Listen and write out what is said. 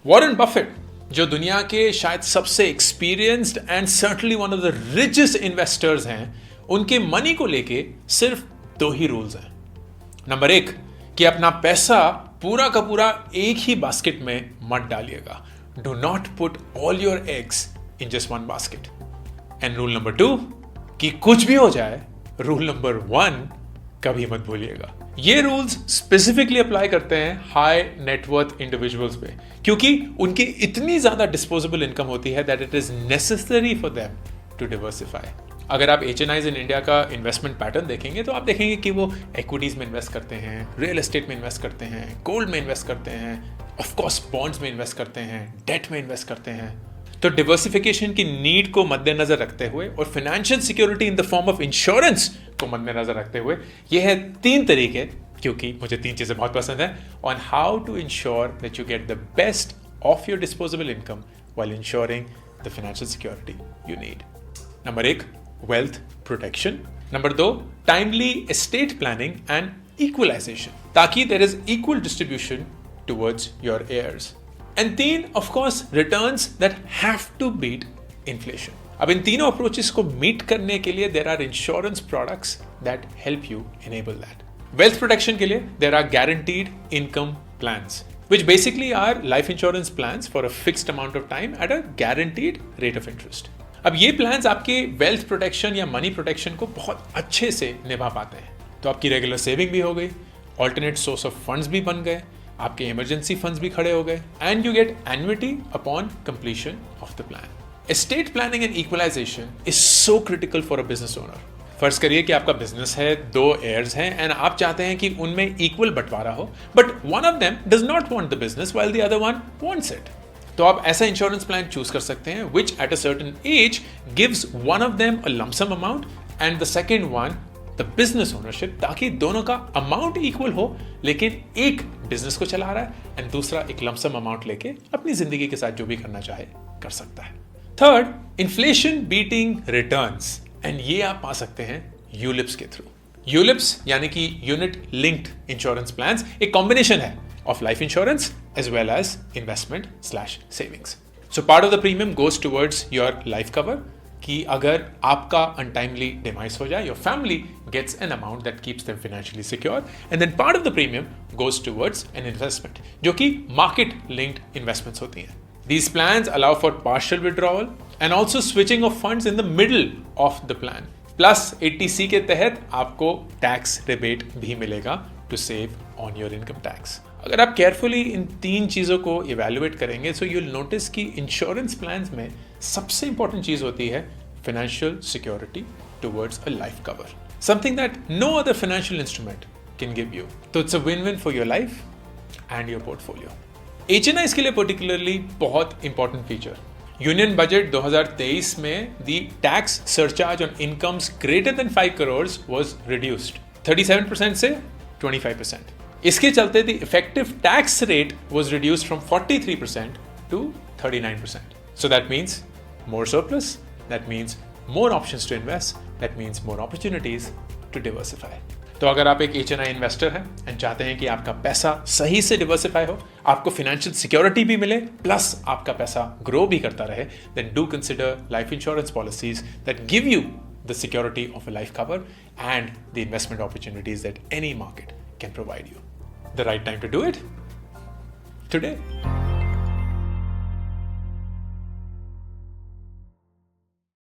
Warren Buffett, जो दुनिया के शायद सबसे experienced and certainly one of the richest investors हैं, उनके मनी को लेके सिर्फ 2 ही रूल्स हैं। नंबर 1 कि अपना पैसा पूरा का पूरा एक ही बास्केट में मत डालिएगा। Do not put all your eggs in just one basket. And rule number 2 कि कुछ भी हो जाए, रूल नंबर 1 कभी मत भूलिएगा। ये रूल्स स्पेसिफिकली अप्लाई करते हैं हाई नेटवर्थ इंडिविजुअल्स पे, क्योंकि उनकी इतनी ज्यादा डिस्पोजेबल इनकम होती है that it is necessary for them to diversify. अगर आप HNIs इन इंडिया का इन्वेस्टमेंट पैटर्न देखेंगे तो आप देखेंगे कि वो इक्विटीज में इन्वेस्ट करते हैं, रियल एस्टेट में इन्वेस्ट करते हैं, गोल्ड में इन्वेस्ट करते हैं, ऑफ कोर्स बॉन्ड्स में इन्वेस्ट करते हैं, डेट में इन्वेस्ट करते हैं। तो डिवर्सिफिकेशन की नीड को मद्देनजर रखते हुए और financial security in the form of insurance को मद्देनजर रखते हुए ये है 3 तरीके, क्योंकि मुझे 3 चीजें बहुत पसंद है, on how to ensure that you get the best of your disposable income while ensuring the financial security you need. Number 1 wealth protection, number 2 timely estate planning and equalisation, ताकि there is equal distribution towards your heirs, and 3 of course returns that have to beat inflation. अब इन तीनों approaches को meet करने के लिए there are insurance products that help you enable that. Wealth protection के लिए there are guaranteed income plans, which basically are life insurance plans for a fixed amount of time at a guaranteed rate of interest. अब ये plans आपके wealth protection या money protection को बहुत अच्छे से निभा पाते हैं। तो आपकी रेगुलर सेविंग भी हो गई, ऑल्टरनेट सोर्स ऑफ फंड्स भी बन गए, आपके इमरजेंसी फंड्स भी खड़े हो गए, and you get annuity upon completion of the plan. Estate planning and equalisation is so critical for a business owner. फर्ज करिए कि आपका बिजनेस है, 2 heirs हैं एंड आप चाहते हैं कि उनमें इक्वल बंटवारा हो, but one of them does not want the business while the other one wants it. तो आप ऐसा इंश्योरेंस प्लान चूज कर सकते हैं which at a certain age gives one of them a lump sum amount and the second one the business ownership, ताकि दोनों का amount equal हो, लेकिन एक बिजनेस को चला रहा है एंड दूसरा एक लंप सम अमाउंट लेके अपनी जिंदगी के साथ जो भी करना चाहे कर सकता है। Third, inflation beating returns, and ये आप पा सकते हैं यूलिप्स के थ्रू। यूलिप्स यानी कि यूनिट लिंक्ड इंश्योरेंस प्लान्स एक कॉम्बिनेशन है of life insurance as well as investment/savings. So part of the premium goes towards your life cover, कि अगर आपका untimely demise हो जाए, your family gets an amount that keeps them financially secure, and then part of the premium goes towards an investment, जो कि market linked investments होती हैं. These plans allow for partial withdrawal and also switching of funds in the middle of the plan. Plus 80C के तहत आपको tax rebate भी मिलेगा to save on your income tax. अगर आप केयरफुली इन 3 चीज़ों को इवेल्युएट करेंगे सो यू विल नोटिस कि इंश्योरेंस प्लान्स में सबसे इंपॉर्टेंट चीज़ होती है financial security towards a life cover, something that no other financial instrument can give you. तो it's a win win for your life and your portfolio. HNIs के लिए particularly बहुत इंपॉर्टेंट फीचर, यूनियन बजट 2023 में the tax surcharge on incomes greater than 5 crores was reduced 37% से 25%। इसके चलते the effective tax rate was reduced from 43% to 39%. So that means more surplus, that means more options to invest, that means more opportunities to diversify. तो अगर आप एक HNI investor हैं and चाहते हैं कि आपका पैसा सही से डिवर्सिफाई हो, आपको फाइनेंशियल सिक्योरिटी भी मिले प्लस आपका पैसा ग्रो भी करता रहे, then do consider life insurance policies that give you the security of a life cover and the investment opportunities that any market can provide you. The right time to do it? Today.